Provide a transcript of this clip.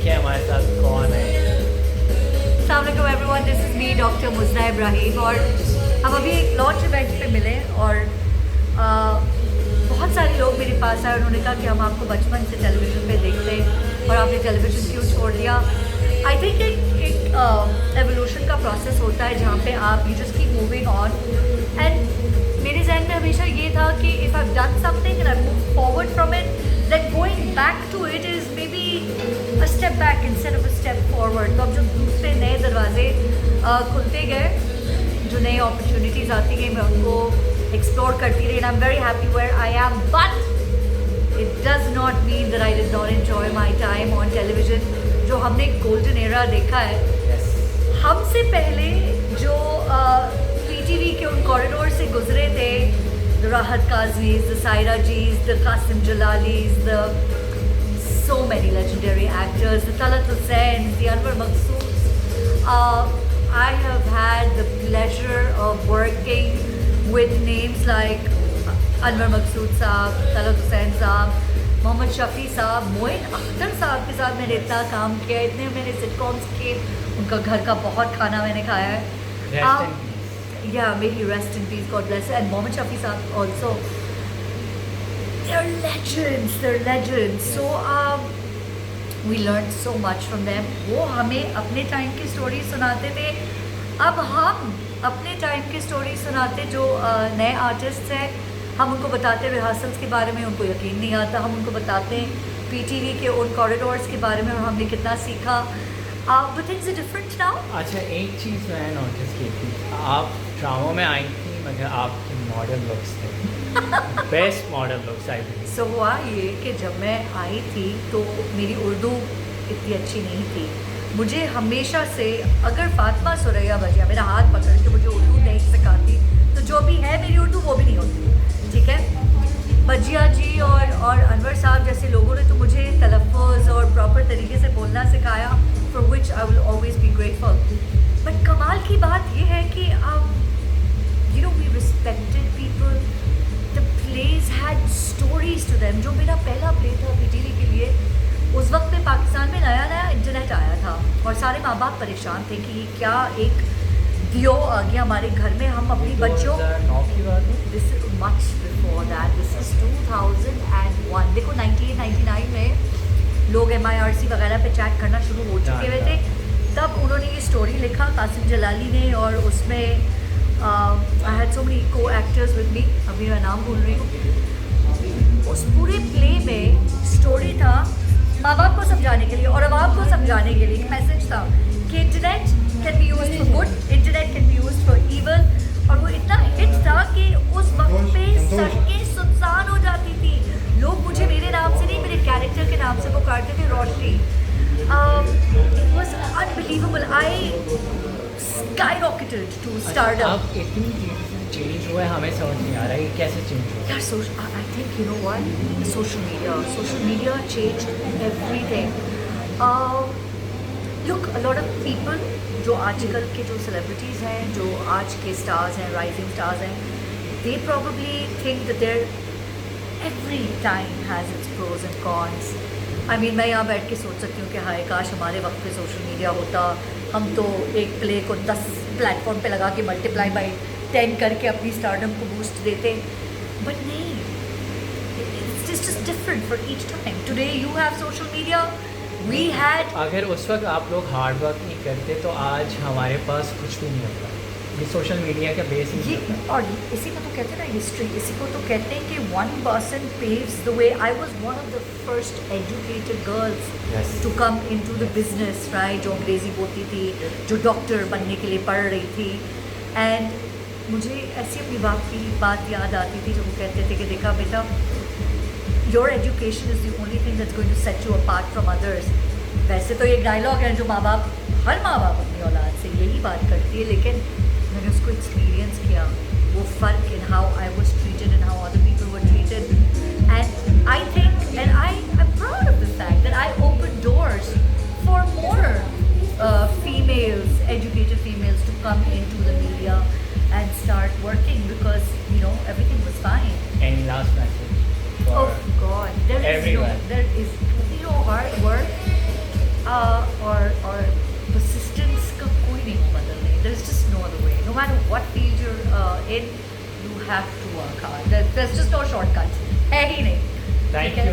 देखिए हमारे साथ कौन है। अस्सलाम वालेकुम everyone, this is me doctor Muzna Ibrahim. और हम अभी एक लॉन्च इवेंट पे मिले और बहुत सारे लोग मेरे पास आए। उन्होंने कहा कि हम आपको बचपन से टेलीविज़न पे देखते हैं और आपने टेलीविज़न क्यों छोड़ दिया। आई थिंक एक एवोल्यूशन का प्रोसेस होता है जहाँ पे आप you just keep moving on. And मेरे जहन में हमेशा ये था कि if I done something and I move forward from it, that going back to it is maybe a step back instead of a step forward. तो अब जो दूसरे नए दरवाजे खुलते गए, जो नई अपॉर्चुनिटीज़ आती गई, मैं उनको एक्सप्लोर करती रही। And I am very happy where I am, but it does not mean that I did not enjoy my time on television. जो हमने गोल्डन एरा देखा है, हमसे पहले जो पीटीवी के उन कॉरिडोर से गुजरे थे, the Rahat Kazmis, the Saira Jis, the Qasim Jalalis, the so many legendary actors, the Talat Hussains, the Anwar Maqsoods. I have had the pleasure of working with names like Anwar Maqsood साहब, Talat Hussain साहब, मोहम्मद शफ़ी साहब, मोइन अख्तर साहब के साथ मैंने इतना काम किया, इतने मैंने सिटकॉम्स किए, उनका घर का बहुत खाना मैंने खाया है। Yeah, may he rest in peace, God bless. And Mohammed Shafi साहब also. They're legends, they're legends. So we learned so much from them. वो हमें अपने टाइम की स्टोरी सुनाते थे, अब हम अपने टाइम की स्टोरी सुनाते। जो नए आर्टिस्ट हैं, हम उनको बताते हैं रिहर्सल्स के बारे में, उनको यकीन नहीं आता। हम उनको बताते हैं पीटीवी के उन कॉरिडोर्स के बारे में और हमने कितना सीखा। But things are different now. अच्छा, एक चीज़ मैंने नोटिस की थी, आप ड्रामों में आई थी मगर आपके मॉडल लुक्स थे बेस्ट मॉडल लुक्स आई थी। सो हुआ ये कि जब मैं आई थी तो मेरी उर्दू इतनी अच्छी नहीं थी। मुझे हमेशा से, अगर फातिमा सुरैया बजिया मेरा हाथ पकड़ के मुझे उर्दू नहीं सिखाती तो जो भी है मेरी उर्दू वो भी नहीं होती, ठीक है। बजिया जी और अनवर साहब जैसे लोगों ने तो मुझे तलफ़्फ़ुज़ और प्रॉपर तरीके से बोलना सिखाया, for which I will always be grateful. But कमाल की बात ये है कि you know we respected people, the plays had stories to them. जो मेरा पहला प्ले था पीटीवी के लिए, उस वक्त में पाकिस्तान में नया नया इंटरनेट आया था और सारे माँ बाप परेशान थे कि क्या एक दियो आ गया हमारे घर में। हम अपनी बच्चों, 2009 की बात है, this is much before that, this is 2001। देखो 98-99 में लोग MIRC वगैरह पे चैट करना शुरू हो चुके हुए थे। तब उन्होंने ये स्टोरी लिखा कासिम जलाली ने, और उसमें आई हैड सो मेनी को एक्टर्स विद मी, अभी मैं नाम भूल रही हूँ। उस पूरे प्ले में स्टोरी था माँ बाप को समझाने के लिए और अवाम को समझाने के लिए। एक मैसेज था कि internet can be used for good, internet can be used for evil. और वो इतना हिट था कि उस वक्त पे सड़कें सुनसान हो जाती थी। लोग मुझे मेरे नाम से नहीं, मेरे कैरेक्टर के नाम से पुकारते थे, Roshni. It was unbelievable. I skyrocketed to stardom. अब इतनी चीज़ें चेंज हुआ है, हमें समझ नहीं आ रहा है कैसे चेंज हुआ। Yeah, I think you know what? Social media changed everything. Look, a lot of people जो आजकल के जो सेलिब्रिटीज़ हैं, जो आज के स्टार्स हैं, राइजिंग स्टार्स हैं, they probably think that every time has its pros and cons. I mean, मैं यहाँ बैठ के सोच सकती हूँ कि हाय काश हमारे वक्त पे सोशल मीडिया होता, हम तो एक प्ले को 10 प्लेटफॉर्म पे लगा के मल्टीप्लाई बाई 10 करके अपनी स्टारडम को बूस्ट देते। बट नहीं, it's just different for each time. Today you have social media, we had. अगर उस वक्त आप लोग हार्ड वर्क नहीं करते तो आज हमारे पास कुछ भी नहीं होता। ये सोशल मीडिया का बेस ही ये, और इसी को तो कहते हैं ना हिस्ट्री, इसी को तो कहते हैं कि one person paves the way. I was one of the first educated girls to come into the business, right? जो अंग्रेज़ी बोलती थी, जो डॉक्टर बनने के लिए पढ़ रही थी। एंड मुझे ऐसी अपनी बाप की बात याद आती थी जो वो कहते थे कि देखा बेटा, your education is the only thing that's going to set you apart from others. वैसे तो ये डायलॉग है जो माँ बाप, हर माँ बाप अपनी औलाद से यही बात करती है, लेकिन मैंने उसको एक्सपीरियंस किया, वो फ़र्क in how I was treated and how other people were treated. And I think and I am proud of the fact that I open doors for more females, educated females to come into the media and start working because, you know, everything was fine. Any last message? Oh God, there is everyone. no hard work और persistence का कोई नहीं बदल नहीं. There's just no other way. No matter what field you're in, you have to work hard. There's just no shortcuts. है ही नहीं. Thank ठीक है?